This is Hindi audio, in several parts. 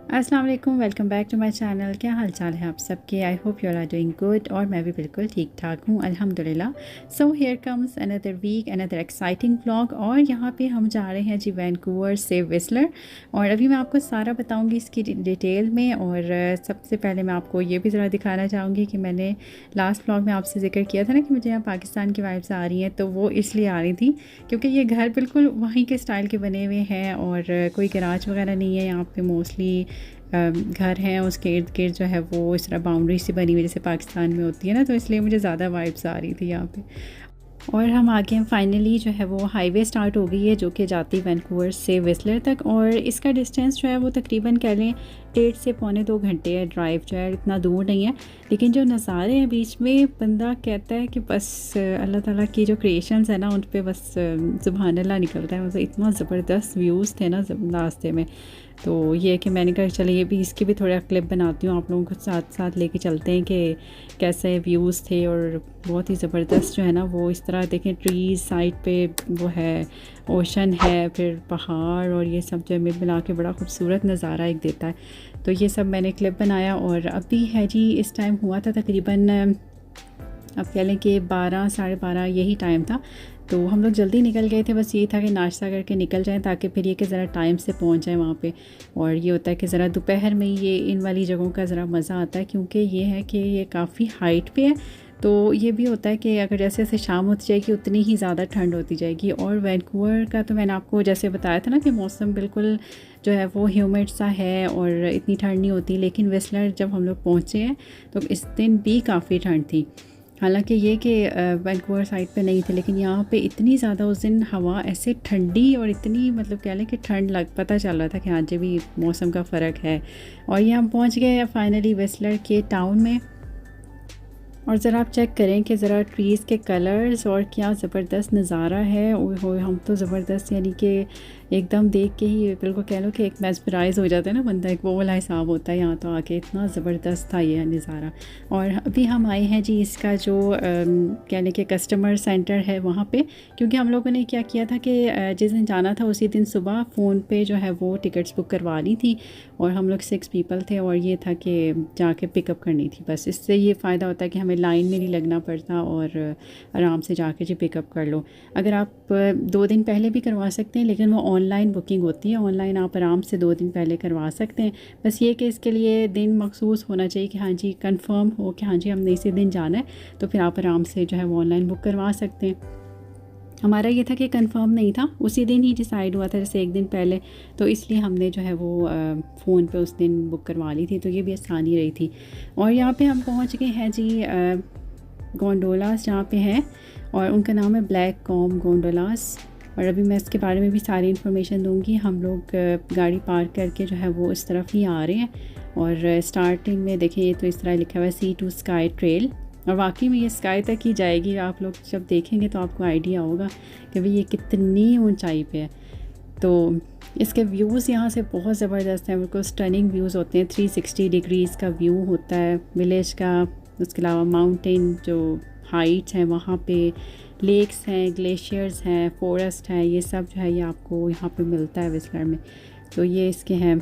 अस्सलाम वालेकुम, welcome back to my channel. क्या हाल चाल है आप सबके? I hope you are doing good. और मैं भी बिल्कुल ठीक ठाक हूँ, अल्हम्दुलिल्लाह। So here comes another week, another exciting vlog. और यहाँ पे हम जा रहे हैं जी वैंकूवर से विस्लर। और अभी मैं आपको सारा बताऊँगी इसकी डिटेल में। और सबसे पहले मैं आपको ये भी ज़रा दिखाना चाहूँगी कि मैंने लास्ट व्लॉग में आपसे जिक्र किया था ना कि मुझे यहाँ पाकिस्तान की वाइब्स आ रही हैं, तो वो इसलिए आ रही थी क्योंकि ये घर बिल्कुल वहीं के स्टाइल के बने हुए हैं और कोई गराज वगैरह नहीं है यहाँ पे। मोस्टली घर हैं, उसके इर्द गिर्द जो है वो इस तरह बाउंड्री सी बनी हुई जैसे पाकिस्तान में होती है ना, तो इसलिए मुझे ज़्यादा वाइब्स आ रही थी यहाँ पे। और हम आगे हैं, फाइनली जो है वो हाईवे स्टार्ट हो गई है जो कि जाती है वैंकूवर से विस्लर तक। और इसका डिस्टेंस जो है वो तकरीबन कह लें 1.5 से पौने 2 घंटे है। ड्राइव जो है इतना दूर नहीं है, लेकिन जो नज़ारे हैं बीच में, बंदा कहता है कि बस अल्लाह ताला की जो क्रिएशंस है ना उन पे बस सुभान अल्लाह निकलता है। मतलब इतना ज़बरदस्त व्यूज़ थे ना रास्ते में। तो ये है कि मैंने कहा चलो ये भी इसकी भी थोड़ा क्लिप बनाती हूँ, आप लोगों को साथ साथ लेके चलते हैं कि कैसे व्यूज़ थे। और बहुत ही ज़बरदस्त जो है ना वो इस तरह देखें, ट्रीज़ साइड पे वो है, ओशन है, फिर पहाड़ और ये सब जो मिला के बड़ा खूबसूरत नज़ारा एक देता है। तो ये सब मैंने क्लिप बनाया। और अभी है जी, इस टाइम हुआ था तकरीबन, अब कह लें कि 12 साढ़े 12 यही टाइम था। तो हम लोग जल्दी निकल गए थे, बस ये था कि नाश्ता करके निकल जाएं ताकि फिर ये कि ज़रा टाइम से पहुंच जाएं वहाँ पे। और ये होता है कि ज़रा दोपहर में ये इन वाली जगहों का ज़रा मज़ा आता है, क्योंकि ये है कि ये काफ़ी हाइट पे है। तो ये भी होता है कि अगर जैसे जैसे शाम होती जाएगी उतनी ही ज़्यादा ठंड होती जाएगी। और वैंकूवर का तो मैंने आपको जैसे बताया था ना कि मौसम बिल्कुल जो है वो ह्यूमिड सा है और इतनी ठंड नहीं होती। लेकिन विस्लर जब हम लोग पहुँचे हैं तो इस दिन भी काफ़ी ठंड थी। हालांकि ये कि वैंकूवर साइड पे नहीं थे, लेकिन यहाँ पे इतनी ज़्यादा उस दिन हवा ऐसे ठंडी और इतनी, मतलब कह लें कि ठंड लग पता चल रहा था कि हाँ जी भी मौसम का फ़र्क है। और ये हम पहुँच गए फाइनली विस्लर के टाउन में। और ज़रा आप चेक करें कि ज़रा ट्रीज़ के कलर्स और क्या ज़बरदस्त नज़ारा है। ओए होए, हम तो ज़बरदस्त, यानी कि एकदम देख के ही बिल्कुल कह लो कि एक मेस्मराइज़ हो जाता है ना बंदा, एक वो वाला हिसाब होता है यहाँ तो आके। इतना ज़बरदस्त था ये नज़ारा। और अभी हम आए हैं जी इसका जो कह लें कि कस्टमर सेंटर है वहाँ पे, क्योंकि हम लोगों ने क्या किया था कि जिस दिन जाना था उसी दिन सुबह फ़ोन पे जो है वो टिकट्स बुक करवा ली थी। और हम लोग 6 पीपल थे और ये था कि जाके पिकअप करनी थी बस। इससे ये फ़ायदा होता है कि हमें लाइन में नहीं लगना पड़ता और आराम से जाके जी पिकअप कर लो। अगर आप 2 दिन पहले भी करवा सकते हैं, लेकिन वो ऑनलाइन बुकिंग होती है, ऑनलाइन आप आराम से 2 दिन पहले करवा सकते हैं। बस ये कि इसके लिए दिन मखसूस होना चाहिए कि हाँ जी कंफर्म हो कि हाँ जी हमने इसी दिन जाना है, तो फिर आप आराम से जो है वो ऑनलाइन बुक करवा सकते हैं। हमारा ये था कि कंफर्म नहीं था, उसी दिन ही डिसाइड हुआ था जैसे एक दिन पहले, तो इसलिए हमने जो है वो फ़ोन पे उस दिन बुक करवा ली थी, तो ये भी आसानी रही थी। और यहाँ पे हम पहुँच गए हैं जी गोंडोलास जहाँ पे हैं, और उनका नाम है ब्लैक कॉम गोंडोलास। और अभी मैं इसके बारे में भी सारी इन्फॉर्मेशन दूंगी। हम लोग गाड़ी पार्क करके जो है वो इस तरफ ही आ रहे हैं। और स्टार्टिंग में देखिए ये तो इस तरह लिखा हुआ है सी टू स्काई ट्रेल, और वाकई में ये स्काई तक ही जाएगी। आप लोग जब देखेंगे तो आपको आइडिया होगा कि भाई ये कितनी ऊंचाई पे है। तो इसके व्यूज़ यहाँ से बहुत ज़बरदस्त हैं, बिल्कुल स्टनिंग व्यूज़ होते हैं। 360 डिग्रीज़ का व्यू होता है विलेज का। उसके अलावा माउंटेन जो हाइट्स हैं वहाँ पे, लेक्स हैं, ग्लेशियर्स हैं, फॉरेस्ट है, ये सब जो है ये आपको यहाँ पे मिलता है विस्लर में। तो ये इसके हैं।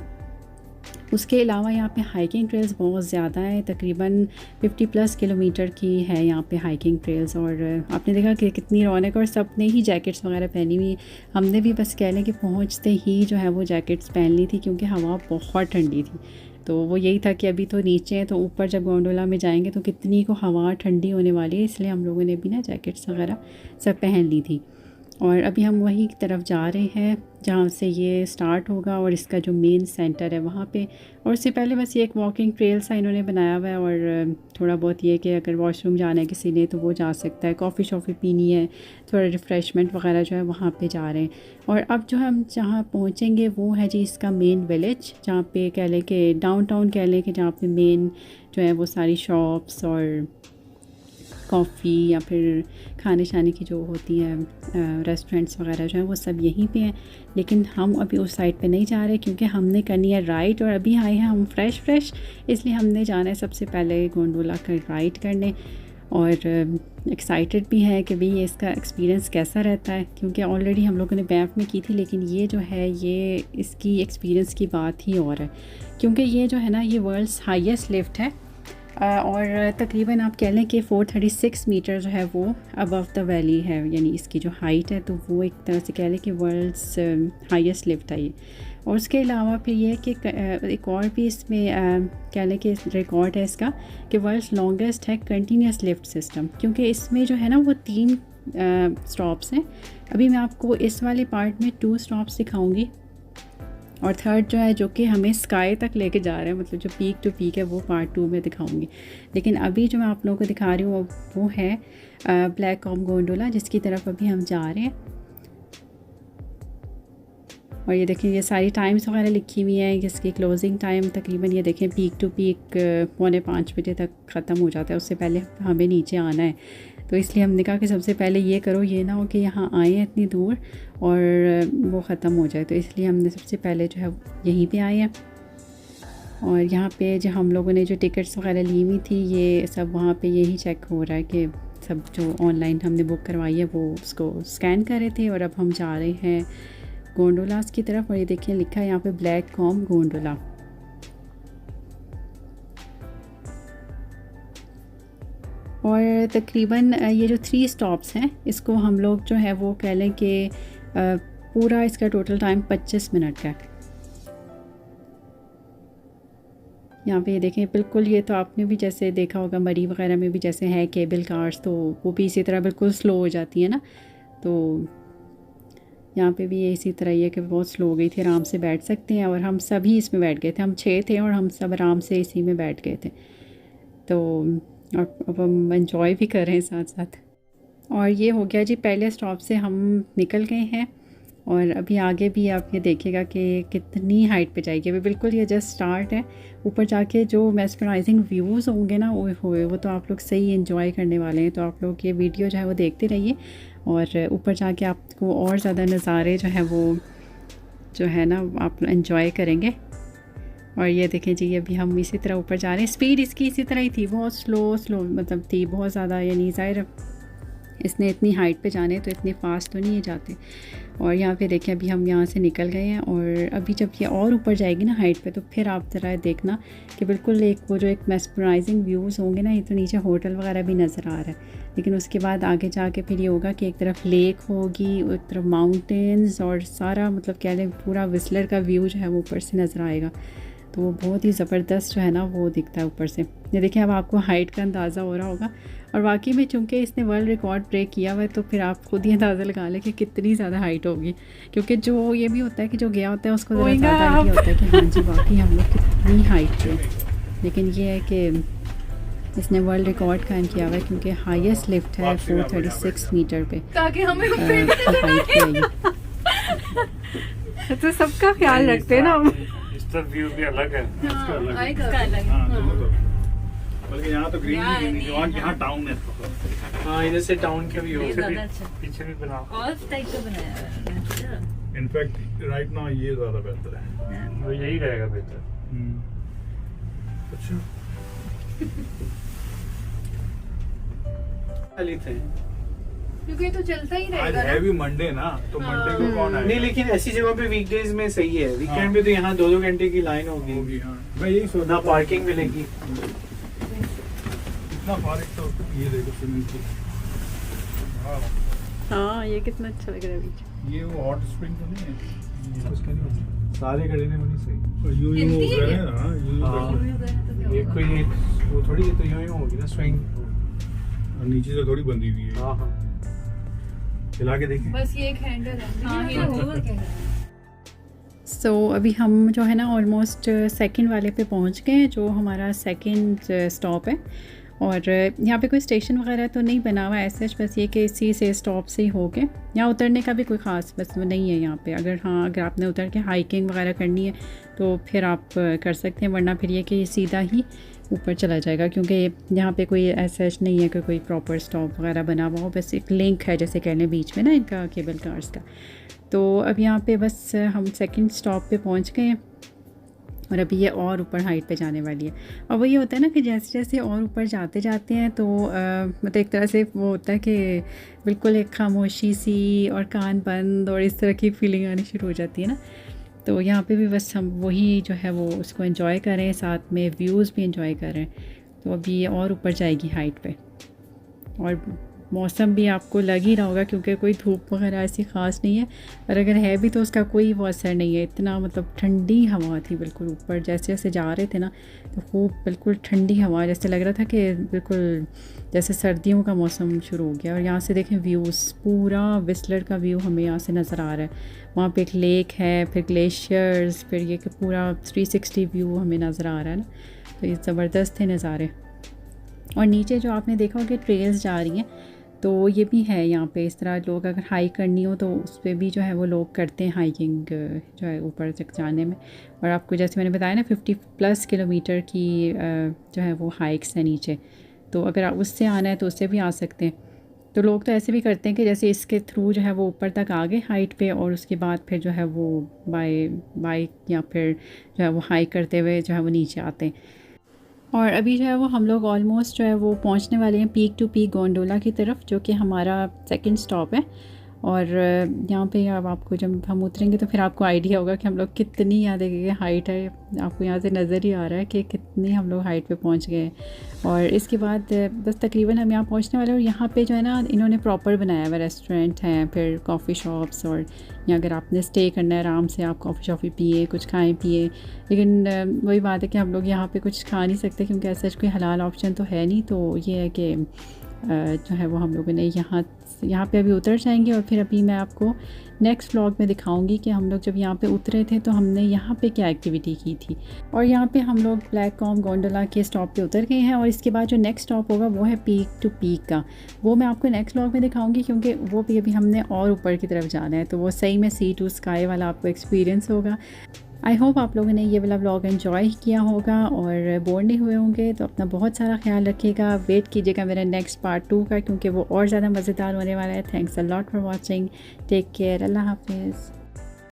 उसके अलावा यहाँ पे हाइकिंग ट्रेल्स बहुत ज़्यादा है, तकरीबन 50+ किलोमीटर की है यहाँ पे हाइकिंग ट्रेल्स। और आपने देखा कि कितनी रौनक, और सब ने ही जैकेट्स वगैरह पहनी हुई। हमने भी बस कह लें कि पहुँचते ही जो है वो जैकेट्स पहन ली थी, क्योंकि हवा बहुत ठंडी थी। तो वो यही था कि अभी तो नीचे हैं, तो ऊपर जब गोंडोला में जाएंगे तो कितनी को हवा ठंडी होने वाली है, इसलिए हम लोगों ने भी ना जैकेट्स वगैरह सब पहन ली थी। और अभी हम वही की तरफ जा रहे हैं जहाँ से ये स्टार्ट होगा, और इसका जो मेन सेंटर है वहाँ पे। और उससे पहले बस ये एक वॉकिंग ट्रेल सा इन्होंने बनाया हुआ है, और थोड़ा बहुत ये कि अगर वॉशरूम जाना है किसी ने तो वो जा सकता है, कॉफ़ी शॉफ़ी पीनी है, थोड़ा रिफ़्रेशमेंट वगैरह जो है वहाँ पे जा रहे हैं। और अब जो हम जहाँ पहुँचेंगे वो है जी इसका मेन विलेज, जहाँ पे कह लें कि डाउनटाउन कह लें कि जहाँ पे मेन जो है वो सारी शॉप्स और कॉफ़ी या फिर खाने शाने की जो होती हैं रेस्टोरेंट्स वगैरह जो हैं वो सब यहीं पे हैं। लेकिन हम अभी उस साइड पे नहीं जा रहे, क्योंकि हमने करनी है राइड, और अभी आए हैं हम फ्रेश, इसलिए हमने जाना है सबसे पहले गोंडोला का राइड करने। और एक्साइटेड भी है कि भाई इसका एक्सपीरियंस कैसा रहता है, क्योंकि ऑलरेडी हम लोगों ने बैंफ में की थी, लेकिन ये जो है ये इसकी एक्सपीरियंस की बात ही और है, क्योंकि ये जो है ना ये वर्ल्ड्स हाईएस्ट लिफ्ट है और तकरीबन आप कह लें कि 436 मीटर जो है वो अबव द वैली है, यानी इसकी जो हाइट है, तो वो एक तरह से कह लें कि वर्ल्ड्स हाईएस्ट लिफ्ट है ये। और उसके अलावा फिर ये है कि एक और भी इसमें कह लें कि रिकॉर्ड है इसका कि वर्ल्ड्स लॉन्गेस्ट है कंटिन्यूस लिफ्ट सिस्टम, क्योंकि इसमें जो है ना वो 3 स्टॉप्स हैं। अभी मैं आपको इस वाले पार्ट में 2 स्टॉप्स दिखाऊंगी और थर्ड जो है जो कि हमें स्काई तक लेके जा रहे हैं, मतलब जो पीक टू पीक है वो पार्ट 2 में दिखाऊंगी। लेकिन अभी जो मैं आप लोगों को दिखा रही हूँ वो है ब्लैक कॉम गोंडोला, जिसकी तरफ अभी हम जा रहे हैं। और ये देखें ये सारी टाइम्स वगैरह लिखी हुई हैं, जिसकी क्लोजिंग टाइम तकरीबन ये देखें पीक टू पीक 4:45 बजे तक ख़त्म हो जाता है, उससे पहले हमें नीचे आना है। तो इसलिए हमने कहा कि सबसे पहले ये करो, ये ना हो कि यहाँ आए हैं इतनी दूर और वो ख़त्म हो जाए, तो इसलिए हमने सबसे पहले जो है यहीं पे आए हैं। और यहाँ पे जो हम लोगों ने जो टिकट्स वगैरह ली हुई थी ये सब वहाँ पे यही चेक हो रहा है कि सब जो ऑनलाइन हमने बुक करवाई है वो उसको स्कैन कर रहे थे। और अब हम जा रहे हैं गोंडोलास की तरफ, और ये देखिए लिखा है यहाँ पे ब्लैक कॉम गोंडोला। और तकरीबन ये जो 3 स्टॉप्स हैं इसको हम लोग जो है वो कह लें कि पूरा इसका टोटल टाइम 25 मिनट का है। यहाँ पे ये देखें बिल्कुल, ये तो आपने भी जैसे देखा होगा मरी वगैरह में भी जैसे है केबल कार्स, तो वो भी इसी तरह बिल्कुल स्लो हो जाती है ना, तो यहाँ पे भी ये इसी तरह ही है कि बहुत स्लो हो गई थी, आराम से बैठ सकते हैं। और हम सभी इसमें बैठ गए थे, हम 6 थे और हम सब आराम से इसी में बैठ गए थे, तो और अब हम एंजॉय भी कर रहे हैं साथ साथ। और ये हो गया जी पहले स्टॉप से हम निकल गए हैं, और अभी आगे भी आप ये देखिएगा कि कितनी हाइट पे जाएगी। अभी बिल्कुल ये जस्ट स्टार्ट है, ऊपर जाके जो मेस्मराइजिंग व्यूज़ होंगे ना वो तो आप लोग सही एंजॉय करने वाले हैं। तो आप लोग ये वीडियो जो है वो देखते रहिए, और ऊपर जाके आपको और ज़्यादा नज़ारे जो है वो जो है ना आप एंजॉय करेंगे। और ये देखें जी अभी हम इसी तरह ऊपर जा रहे हैं, स्पीड इसकी इसी तरह ही थी, बहुत स्लो मतलब थी बहुत ज़्यादा, यानी ज़ाहिर इसने इतनी हाइट पे जाने तो इतने फास्ट तो नहीं है जाते। और यहाँ पे देखें अभी हम यहाँ से निकल गए हैं, और अभी जब ये और ऊपर जाएगी ना हाइट पे तो फिर आप ज़रा देखना कि बिल्कुल एक वो जो एक मेस्मराइजिंग व्यूज़ होंगे ना, ये तो नीचे होटल वगैरह भी नज़र आ रहा है, लेकिन उसके बाद आगे जाके फिर ये होगा कि एक तरफ लेक होगी, एक तरफ माउंटेन्स, और सारा मतलब कह लें पूरा विस्लर का व्यू जो है वो ऊपर से नज़र आएगा। तो वो बहुत ही ज़बरदस्त जो है ना वो दिखता है ऊपर से। ये देखिए अब आपको हाइट का अंदाज़ा हो रहा होगा, और वाकई में चूँकि इसने वर्ल्ड रिकॉर्ड ब्रेक किया हुआ है तो फिर आप खुद ही अंदाज़ा लगा लें कि कितनी ज़्यादा हाइट होगी, क्योंकि जो ये भी होता है कि जो गया होता है उसको ज़रा ज़्यादा आइडिया होता है कि हाँ जी वाकई हम लोग कितनी हाइट पे। लेकिन ये है कि इसने वर्ल्ड रिकॉर्ड कायम किया हुआ है, क्योंकि हाईएस्ट लिफ्ट है 436 मीटर पे ताकि हमें हाइट पे। तो सबका ख्याल रखते हैं ना हम। इसका व्यू भी अलग है। बल्कि यहाँ तो ग्रीन भी नहीं, यहाँ टाउन है। हाँ इधर से टाउन का व्यू अच्छा पीछे भी बनाओ। और टाइप का बनाया है। इनफैक्ट राइट नाउ ये ज्यादा बेहतर है, वो यही रहेगा बेहतर। अच्छा खाली थे क्योंकि ये तो चलता ही आज रहेगा है भी मंडे ना, तो मंडे को कौन आएगा? नहीं, लेकिन ऐसी जगह पे वीकडेज में सही है, वीकेंड पे तो यहाँ 2-2 घंटे की लाइन होगी, होगी। हाँ मैं यही सोच ना पार्किंग मिलेगी। इतना फारिग तो ये देखो स्विमिंग पूल। हाँ ये कितना अच्छा लग रहा है बीच। ये वो हॉट स्प्रिंग तो नहीं है, उसका नहीं होता। सारे खड़े ने बनी सही। यूं हिंदी हो है गए क्या? ना, हाँ यूं ये कोई वो थोड़ी है, तो यूं होगी ना स्विंग। नीचे से थोड़ी बंधी हुई है। हाँ हाँ हिला के देखें। बस ये एक हैंडल है। हाँ ये और क्या है। सो अभी हम जो है ना ऑलमोस्ट सेकंड वाले पे पहुंच गए हैं, जो हमारा सेकंड स्टॉप है। और यहाँ पे कोई स्टेशन वगैरह तो नहीं बना हुआ ऐसे, बस ये कि इसी से स्टॉप से ही हो गए। यहाँ उतरने का भी कोई ख़ास बस नहीं है यहाँ पे। अगर अगर आपने उतर के हाइकिंग वगैरह करनी है तो फिर आप कर सकते हैं, वरना फिर ये कि सीधा ही ऊपर चला जाएगा, क्योंकि यहाँ पे कोई ऐसा नहीं है कि कोई प्रॉपर स्टॉप वगैरह बना हुआ हो, बस एक लिंक है जैसे कहने बीच में ना इनका केबल कार्स का। तो अब यहाँ पे बस हम सेकंड स्टॉप पे पहुँच गए हैं, और अभी ये और ऊपर हाइट पे जाने वाली है। और वो ये होता है ना कि जैसे जैसे और ऊपर जाते जाते हैं तो मतलब एक तरह से वो होता है कि बिल्कुल एक खामोशी सी और कान बंद और इस तरह की फीलिंग आनी शुरू हो जाती है ना। तो यहाँ पे भी बस हम वही जो है वो उसको एंजॉय करें, साथ में व्यूज़ भी एंजॉय करें। तो अभी ये और ऊपर जाएगी हाइट पे, और मौसम भी आपको लग ही रहा होगा क्योंकि कोई धूप वगैरह ऐसी ख़ास नहीं है, और अगर है भी तो उसका कोई वो असर नहीं है। इतना मतलब ठंडी हवा थी बिल्कुल ऊपर, जैसे जैसे जा रहे थे ना तो खूब बिल्कुल ठंडी हवा, जैसे लग रहा था कि बिल्कुल जैसे सर्दियों का मौसम शुरू हो गया। और यहाँ से देखें व्यूज़, पूरा विस्लर का व्यू हमें यहाँ से नज़र आ रहा है। वहाँ पे एक लेक है, फिर ग्लेशियर्स, फिर ये कि पूरा 360 व्यू हमें नज़र आ रहा है ना। तो ये ज़बरदस्त थे नज़ारे। और नीचे जो आपने देखा होगा ट्रेल्स जा रही हैं, तो ये भी है यहाँ पे। इस तरह लोग अगर हाइक करनी हो तो उस पर भी जो है वो लोग करते हैं हाइकिंग जो है ऊपर तक जाने में। और आपको जैसे मैंने बताया ना 50+ किलोमीटर की जो है वो हाइक्स है नीचे, तो अगर आप उससे आना है तो उससे भी आ सकते हैं। तो लोग तो ऐसे भी करते हैं कि जैसे इसके थ्रू जो है वो ऊपर तक आ गए हाइट पे, और उसके बाद फिर जो है वो बाइक या फिर जो है वो हाइक करते हुए जो है वो नीचे आते हैं। और अभी जो है वो हम लोग ऑलमोस्ट जो है वो पहुंचने वाले हैं पीक टू पीक गोंडोला की तरफ, जो कि हमारा सेकंड स्टॉप है। और यहाँ पे अब आपको जब हम उतरेंगे तो फिर आपको आइडिया होगा कि हम लोग कितनी यहाँ देखिए हाइट है। आपको यहाँ से नज़र ही आ रहा है कि कितनी हम लोग हाइट पे पहुँच गए। और इसके बाद बस तकरीबन हम यहाँ पहुँचने वाले हैं। और यहाँ पे जो है ना इन्होंने प्रॉपर बनाया हुआ रेस्टोरेंट हैं, फिर कॉफ़ी शॉप्स, और यहाँ अगर आपने स्टे करना है आराम से आप कॉफ़ी शॉफ़ी पिए, कुछ खाएँ पिए। लेकिन वही बात है कि हम लोग यहाँ पे कुछ खा नहीं सकते क्योंकि ऐसा कोई हलाल ऑप्शन तो है नहीं। तो ये है कि जो है वो हम लोगों ने यहाँ पे अभी उतर जाएंगे, और फिर अभी मैं आपको नेक्स्ट व्लॉग में दिखाऊंगी कि हम लोग जब यहाँ पे उतरे थे तो हमने यहाँ पे क्या एक्टिविटी की थी। और यहाँ पे हम लोग ब्लैक कॉम गोंडोला के स्टॉप पे उतर गए हैं, और इसके बाद जो नेक्स्ट स्टॉप होगा वो है पीक टू पीक का। वो मैं आपको नेक्स्ट व्लॉग में दिखाऊंगी क्योंकि वो भी अभी हमने और ऊपर की तरफ जाना है, तो वो सही में सी टू स्काई वाला आपको एक्सपीरियंस होगा। आई होप आप लोगों ने ये वाला व्लॉग एंजॉय किया होगा और बोर नहीं हुए होंगे। तो अपना बहुत सारा ख्याल रखिएगा, वेट कीजिएगा मेरा नेक्स्ट पार्ट 2 का, क्योंकि वो और ज़्यादा मज़ेदार होने वाला है। Thanks a lot for watching, take care, अल्लाह हाफिज़।